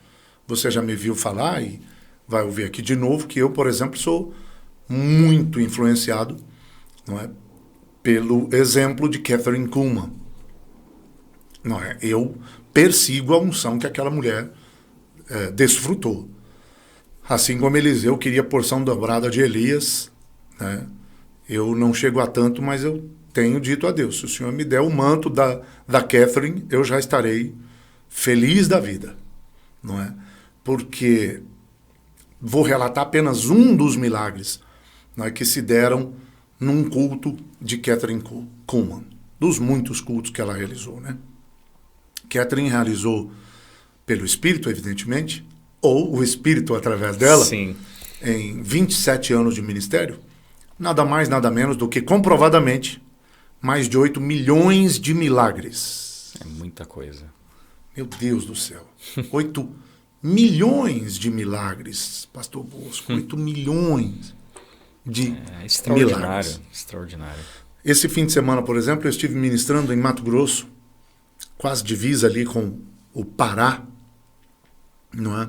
Speaker 1: Você já me viu falar e vai ouvir aqui de novo que eu, por exemplo, sou muito influenciado, não é, pelo exemplo de Kathryn Kuhlman. Não é? Eu persigo a unção que aquela mulher desfrutou. Assim como Eliseu queria a porção dobrada de Elias, né? Eu não chego a tanto, mas eu tenho dito a Deus, se o Senhor me der o manto da Kathryn, eu já estarei feliz da vida, não é? Porque vou relatar apenas um dos milagres, não é, que se deram num culto de Kathryn Kuhlman, dos muitos cultos que ela realizou, né? Kathryn realizou pelo Espírito, evidentemente, ou o Espírito através dela,
Speaker 2: sim,
Speaker 1: em 27 anos de ministério, nada mais, nada menos do que, comprovadamente, mais de 8 milhões de milagres.
Speaker 2: É muita coisa.
Speaker 1: Meu Deus do céu. 8 milhões de milagres, pastor Bosco. 8 milhões de
Speaker 2: extraordinário,
Speaker 1: milagres.
Speaker 2: Extraordinário.
Speaker 1: Esse fim de semana, por exemplo, eu estive ministrando em Mato Grosso, quase divisa ali com o Pará, não é?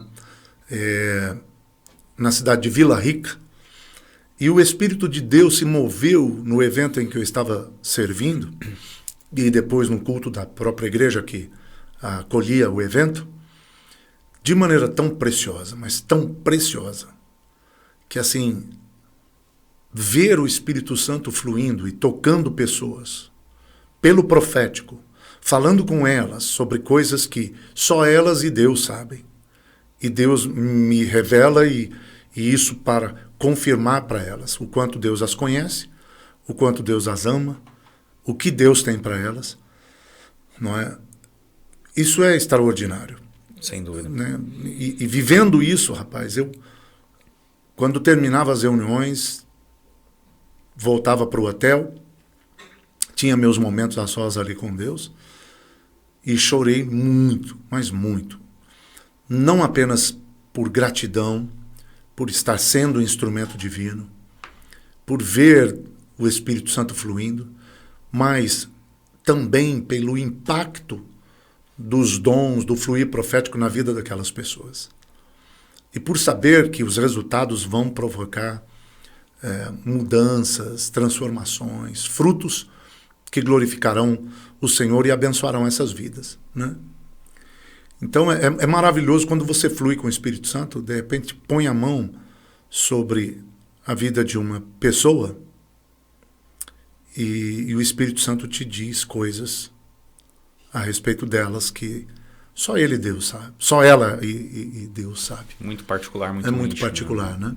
Speaker 1: Na cidade de Vila Rica. E o Espírito de Deus se moveu no evento em que eu estava servindo, e depois no culto da própria igreja que acolhia o evento, de maneira tão preciosa, mas tão preciosa, que assim, ver o Espírito Santo fluindo e tocando pessoas, pelo profético, falando com elas sobre coisas que só elas e Deus sabem. E Deus me revela e isso para confirmar para elas o quanto Deus as conhece, o quanto Deus as ama, o que Deus tem para elas, não é? Isso é extraordinário.
Speaker 2: Sem dúvida.
Speaker 1: Né? E vivendo isso, rapaz, eu, quando terminava as reuniões, voltava para o hotel, tinha meus momentos a sós ali com Deus, e chorei muito, mas muito. Não apenas por gratidão, por estar sendo um instrumento divino, por ver o Espírito Santo fluindo, mas também pelo impacto dos dons, do fluir profético na vida daquelas pessoas. E por saber que os resultados vão provocar mudanças, transformações, frutos que glorificarão o Senhor e abençoarão essas vidas, né? Então é maravilhoso quando você flui com o Espírito Santo, de repente põe a mão sobre a vida de uma pessoa e o Espírito Santo te diz coisas a respeito delas que só ele e Deus sabe, só ela e Deus sabe.
Speaker 2: Muito particular, muito
Speaker 1: íntimo. É muito
Speaker 2: íntimo,
Speaker 1: particular, né?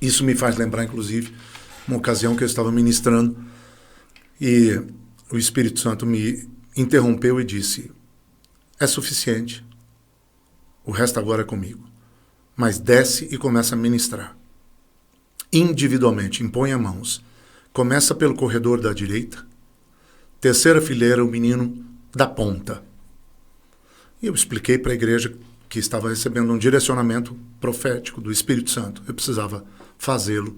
Speaker 1: Isso me faz lembrar, inclusive, uma ocasião que eu estava ministrando e o Espírito Santo me interrompeu e disse: é suficiente, o resto agora é comigo. Mas desce e começa a ministrar. Individualmente, impõe as mãos. Começa pelo corredor da direita, terceira fileira, o menino da ponta. E eu expliquei para a igreja que estava recebendo um direcionamento profético do Espírito Santo. Eu precisava fazê-lo,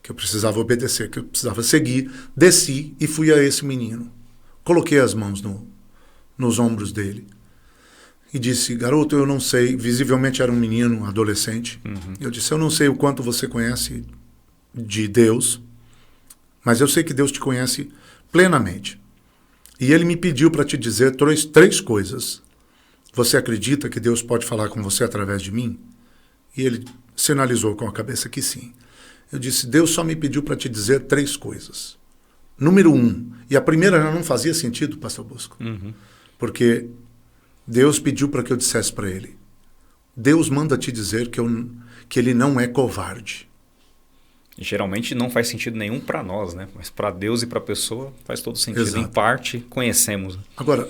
Speaker 1: que eu precisava obedecer, que eu precisava seguir. Desci e fui a esse menino. Coloquei as mãos nos ombros dele e disse: garoto, eu não sei, visivelmente era um menino, adolescente. Eu disse: eu não sei o quanto você conhece de Deus, mas eu sei que Deus te conhece plenamente. E ele me pediu para te dizer três coisas. Você acredita que Deus pode falar com você através de mim? E ele, sinalizou com a cabeça que sim. Eu disse, Deus só me pediu para te dizer 3 coisas. Número 1, e a primeira já não fazia sentido, pastor Bosco, porque Deus pediu para que eu dissesse para ele, Deus manda te dizer que ele não é covarde.
Speaker 2: Geralmente não faz sentido nenhum para nós, né? Mas para Deus e para a pessoa faz todo sentido.
Speaker 1: Exato.
Speaker 2: Em parte, conhecemos.
Speaker 1: Agora,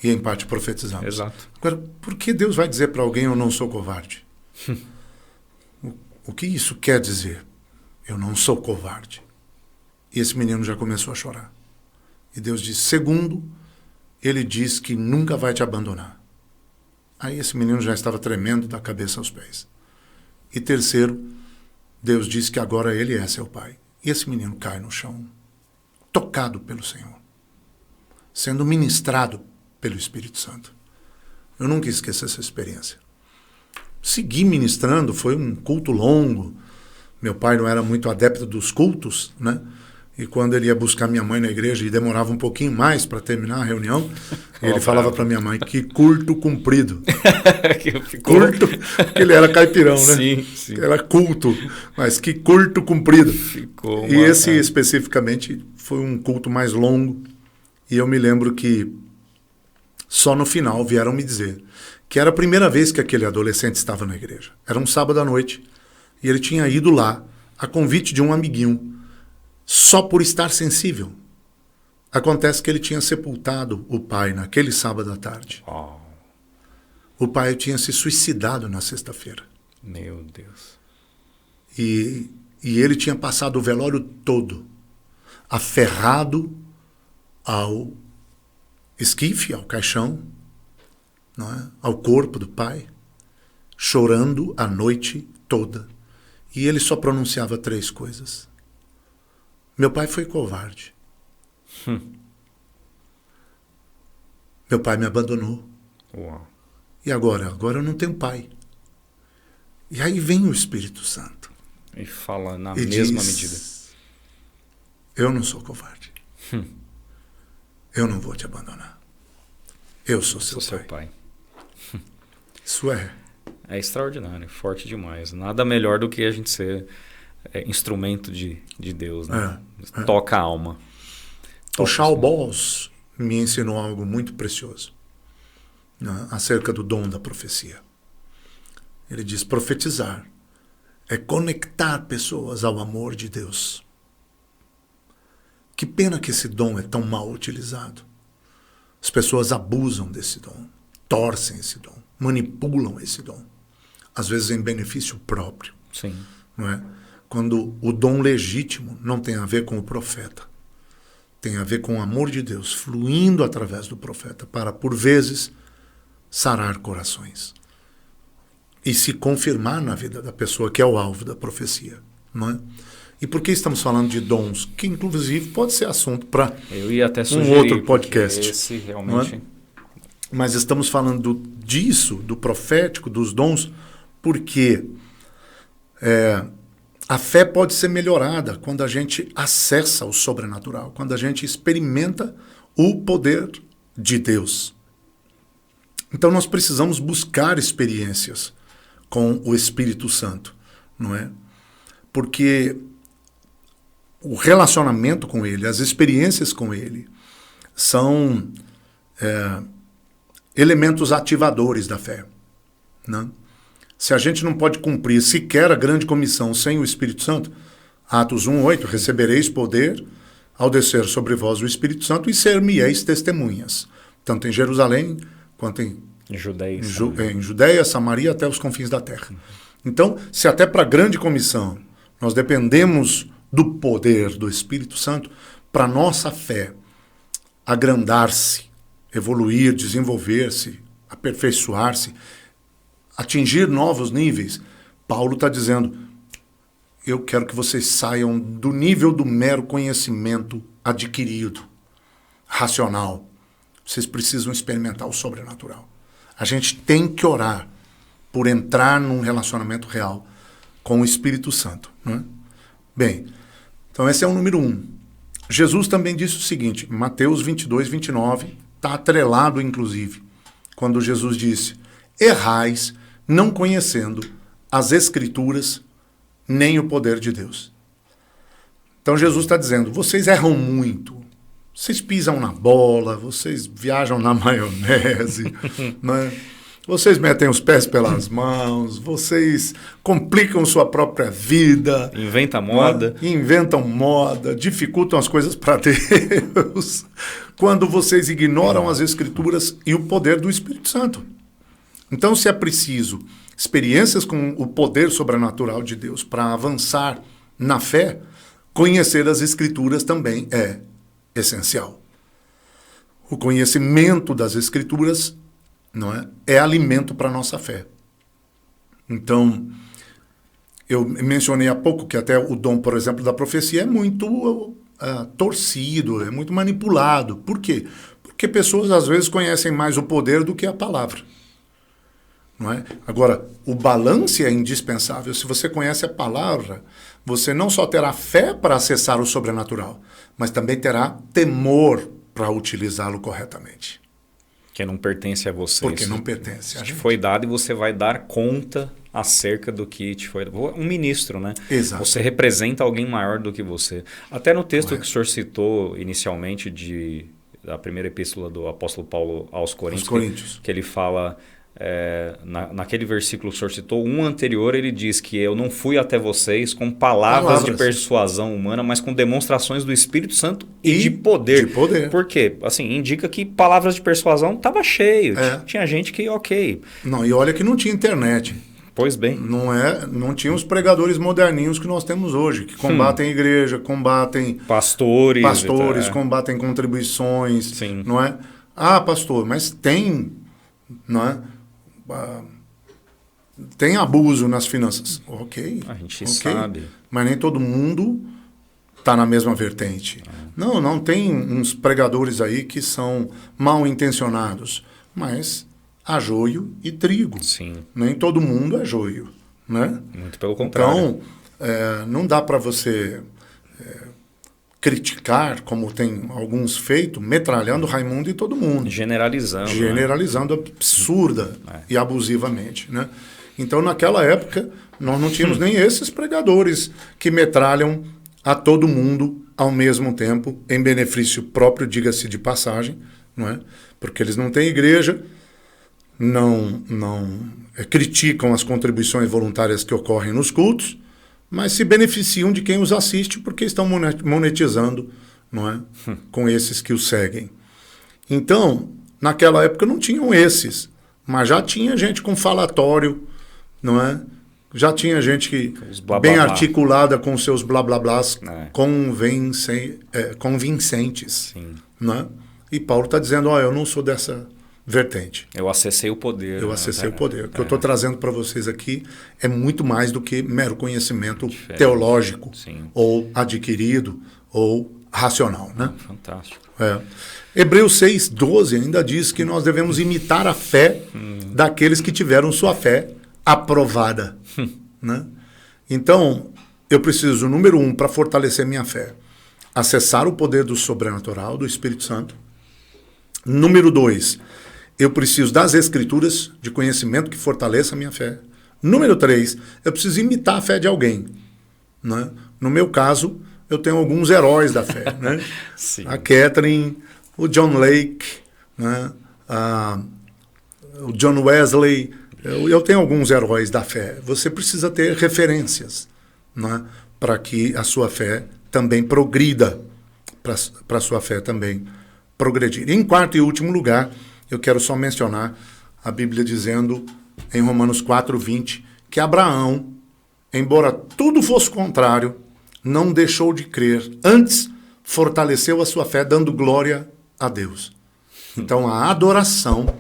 Speaker 1: e em parte profetizamos.
Speaker 2: Exato.
Speaker 1: Agora, por que Deus vai dizer para alguém eu não sou covarde? O que isso quer dizer? Eu não sou covarde. E esse menino já começou a chorar. E Deus diz, segundo, ele diz que nunca vai te abandonar. Aí esse menino já estava tremendo da cabeça aos pés. E terceiro, Deus diz que agora ele é seu pai. E esse menino cai no chão, tocado pelo Senhor, sendo ministrado pelo Espírito Santo. Eu nunca esqueço essa experiência. Segui ministrando, foi um culto longo. Meu pai não era muito adepto dos cultos, né? E quando ele ia buscar minha mãe na igreja e demorava um pouquinho mais para terminar a reunião, ele falava para minha mãe, que culto comprido. Culto, porque ele era caipirão, né?
Speaker 2: Sim.
Speaker 1: Era culto, mas que culto comprido. E esse especificamente foi um culto mais longo. E eu me lembro que só no final vieram me dizer que era a primeira vez que aquele adolescente estava na igreja. Era um sábado à noite e ele tinha ido lá a convite de um amiguinho, só por estar sensível. Acontece que ele tinha sepultado o pai naquele sábado à tarde.
Speaker 2: Oh.
Speaker 1: O pai tinha se suicidado na sexta-feira.
Speaker 2: Meu Deus.
Speaker 1: E ele tinha passado o velório todo aferrado ao esquife, ao caixão, não é? Ao corpo do pai, chorando a noite toda. E ele só pronunciava 3 coisas. Meu pai foi covarde. Meu pai me abandonou.
Speaker 2: Uau.
Speaker 1: E agora? Agora eu não tenho pai. E aí vem o Espírito Santo.
Speaker 2: E fala na
Speaker 1: e
Speaker 2: mesma
Speaker 1: diz,
Speaker 2: medida.
Speaker 1: Eu não sou covarde. Eu não vou te abandonar. Eu sou seu pai. Isso é
Speaker 2: extraordinário, forte demais. Nada melhor do que a gente ser instrumento de Deus, né? Toca a alma.
Speaker 1: O Charles Boss me ensinou algo muito precioso, né, acerca do dom da profecia. Ele diz, profetizar é conectar pessoas ao amor de Deus. Que pena que esse dom é tão mal utilizado. As pessoas abusam desse dom, torcem esse dom, manipulam esse dom, às vezes em benefício próprio.
Speaker 2: Sim.
Speaker 1: Não é? Quando o dom legítimo não tem a ver com o profeta, tem a ver com o amor de Deus fluindo através do profeta para, por vezes, sarar corações e se confirmar na vida da pessoa que é o alvo da profecia. Não é? E por que estamos falando de dons? Que, inclusive, pode ser assunto para um outro podcast.
Speaker 2: Esse realmente...
Speaker 1: É? Mas estamos falando disso, do profético, dos dons, porque a fé pode ser melhorada quando a gente acessa o sobrenatural, quando a gente experimenta o poder de Deus. Então nós precisamos buscar experiências com o Espírito Santo, não é? Porque o relacionamento com Ele, as experiências com Ele, são elementos ativadores da fé, né? Se a gente não pode cumprir sequer a grande comissão sem o Espírito Santo, Atos 1:8, recebereis poder ao descer sobre vós o Espírito Santo e ser-me-eis testemunhas, tanto em Jerusalém quanto em Judeia, Samaria, até os confins da terra. Então, se até para a grande comissão nós dependemos do poder do Espírito Santo, para nossa fé agrandar-se, evoluir, desenvolver-se, aperfeiçoar-se, atingir novos níveis, Paulo está dizendo, eu quero que vocês saiam do nível do mero conhecimento adquirido, racional. Vocês precisam experimentar o sobrenatural. A gente tem que orar por entrar num relacionamento real com o Espírito Santo. Não é? Bem, então esse é o número 1. Jesus também disse o seguinte, Mateus 22:29, está atrelado inclusive, quando Jesus disse, errais não conhecendo as Escrituras, nem o poder de Deus. Então Jesus está dizendo, vocês erram muito, vocês pisam na bola, vocês viajam na maionese, né? Vocês metem os pés pelas mãos, vocês complicam sua própria vida.
Speaker 2: Inventa moda.
Speaker 1: Né? Inventam moda, dificultam as coisas para Deus. Quando vocês ignoram as Escrituras e o poder do Espírito Santo. Então, se é preciso experiências com o poder sobrenatural de Deus para avançar na fé, conhecer as Escrituras também é essencial. O conhecimento das Escrituras não é alimento para a nossa fé. Então, eu mencionei há pouco que até o dom, por exemplo, da profecia é muito torcido, é muito manipulado. Por quê? Porque pessoas, às vezes, conhecem mais o poder do que a palavra. Não é? Agora, o balance é indispensável. Se você conhece a palavra, você não só terá fé para acessar o sobrenatural, mas também terá temor para utilizá-lo corretamente.
Speaker 2: Que não pertence a você.
Speaker 1: Porque não pertence a gente.
Speaker 2: Te foi dado e você vai dar conta acerca do que te foi dado. Um ministro, né?
Speaker 1: Exato.
Speaker 2: Você representa alguém maior do que você. Até no texto que o senhor citou inicialmente da primeira epístola do apóstolo Paulo aos Coríntios. Que ele fala... naquele versículo que o senhor citou, um anterior ele diz que eu não fui até vocês com palavras de persuasão humana, mas com demonstrações do Espírito Santo e de poder.
Speaker 1: De poder.
Speaker 2: Por quê? Assim, indica que palavras de persuasão estava cheio. Tinha gente que, ok.
Speaker 1: Não, e olha que não tinha internet.
Speaker 2: Pois bem.
Speaker 1: Não tinha os pregadores moderninhos que nós temos hoje, que combatem a igreja, combatem pastores, combatem contribuições.
Speaker 2: Sim.
Speaker 1: Não é? Ah, pastor, mas tem... Não é? Tem abuso nas finanças. Ok.
Speaker 2: A gente sabe.
Speaker 1: Mas nem todo mundo está na mesma vertente. Não tem uns pregadores aí que são mal intencionados. Mas há joio e trigo.
Speaker 2: Sim.
Speaker 1: Nem todo mundo é joio. Né?
Speaker 2: Muito pelo contrário.
Speaker 1: Então, não dá para você criticar, como tem alguns feito, metralhando Raimundo e todo mundo.
Speaker 2: Generalizando.
Speaker 1: Generalizando absurda e abusivamente. Né? Então, naquela época, nós não tínhamos nem esses pregadores que metralham a todo mundo ao mesmo tempo, em benefício próprio, diga-se de passagem, não é? Porque eles não têm igreja, não criticam as contribuições voluntárias que ocorrem nos cultos, mas se beneficiam de quem os assiste porque estão monetizando, não é? Com esses que os seguem. Então, naquela época não tinham esses, mas já tinha gente com falatório, não é? Já tinha gente que bem articulada com seus blá blá blás convincentes.
Speaker 2: Sim.
Speaker 1: Não é? E Paulo está dizendo, eu não sou dessa vertente.
Speaker 2: Eu acessei o poder.
Speaker 1: Eu acessei o poder. O que eu estou trazendo para vocês aqui é muito mais do que mero conhecimento teológico, ou adquirido, ou racional. Né?
Speaker 2: Fantástico.
Speaker 1: Hebreus 6,12 ainda diz que nós devemos imitar a fé daqueles que tiveram sua fé aprovada. Né? Então, eu preciso, número 1, para fortalecer minha fé, acessar o poder do sobrenatural, do Espírito Santo. Número 2, eu preciso das Escrituras, de conhecimento que fortaleça a minha fé. Número 3, eu preciso imitar a fé de alguém. Né? No meu caso, eu tenho alguns heróis da fé. Né?
Speaker 2: Sim.
Speaker 1: A Catherine, o John Lake, né? O John Wesley. Eu tenho alguns heróis da fé. Você precisa ter referências, né? Para que a sua fé também progrida, para a sua fé também progredir. E em quarto e último lugar, eu quero só mencionar a Bíblia dizendo em Romanos 4:20 que Abraão, embora tudo fosse contrário, não deixou de crer, antes fortaleceu a sua fé dando glória a Deus. Então a adoração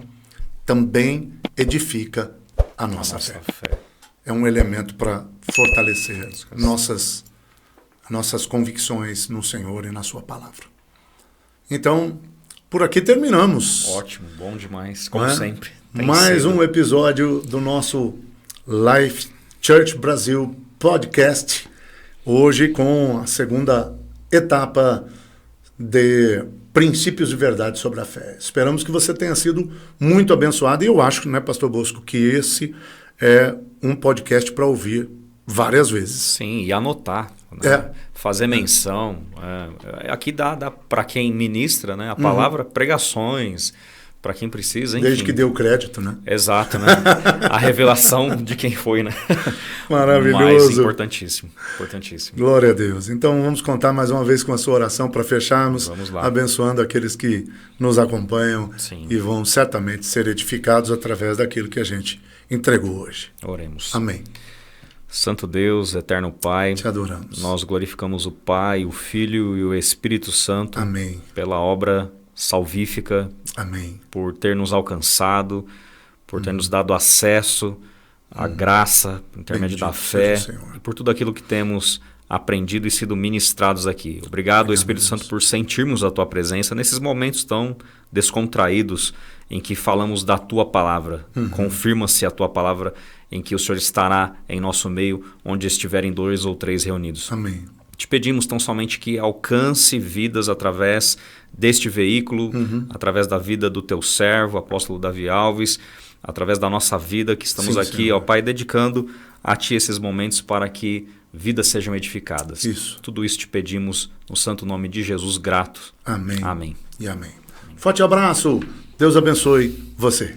Speaker 1: também edifica a nossa fé. É um elemento para fortalecer nossas convicções no Senhor e na sua palavra. Então, por aqui terminamos.
Speaker 2: Ótimo, bom demais, como sempre.
Speaker 1: Mais um episódio do nosso Life Church Brasil podcast, hoje com a segunda etapa de princípios de verdade sobre a fé. Esperamos que você tenha sido muito abençoado, e eu acho, né, Pastor Bosco, que esse é um podcast para ouvir várias vezes.
Speaker 2: Sim, e anotar, né? Fazer menção. Aqui dá para quem ministra, né? A palavra, pregações, para quem precisa, enfim.
Speaker 1: Desde que dê o crédito, né?
Speaker 2: Exato, né? A revelação de quem foi, né?
Speaker 1: Maravilhoso.
Speaker 2: Mas importantíssimo, importantíssimo.
Speaker 1: Glória a Deus. Então vamos contar mais uma vez com a sua oração para fecharmos,
Speaker 2: Vamos lá.
Speaker 1: abençoando aqueles que nos acompanham.
Speaker 2: Sim.
Speaker 1: E vão certamente ser edificados através daquilo que a gente entregou hoje.
Speaker 2: Oremos.
Speaker 1: Amém.
Speaker 2: Santo Deus, eterno Pai,
Speaker 1: Te adoramos.
Speaker 2: nós glorificamos o Pai, o Filho e o Espírito Santo
Speaker 1: Amém.
Speaker 2: pela obra salvífica,
Speaker 1: Amém.
Speaker 2: por ter nos alcançado, por ter nos dado acesso à graça, por intermédio
Speaker 1: Bendito
Speaker 2: da fé,
Speaker 1: seja o Senhor.
Speaker 2: e por tudo aquilo que temos aprendido e sido ministrados aqui. Obrigado, Espírito Santo, por sentirmos a Tua presença nesses momentos tão descontraídos em que falamos da Tua palavra. Confirma-se a Tua palavra em que o Senhor estará em nosso meio, onde estiverem 2 ou 3 reunidos.
Speaker 1: Amém.
Speaker 2: Te pedimos tão somente que alcance vidas através deste veículo, através da vida do Teu servo, apóstolo Davi Alves, através da nossa vida que estamos
Speaker 1: Sim,
Speaker 2: aqui,
Speaker 1: Senhor.
Speaker 2: ó Pai, dedicando a Ti esses momentos para que vidas sejam edificadas.
Speaker 1: Isso.
Speaker 2: Tudo isso te pedimos no santo nome de Jesus, grato.
Speaker 1: Amém.
Speaker 2: Amém.
Speaker 1: E amém. Forte abraço. Deus abençoe você.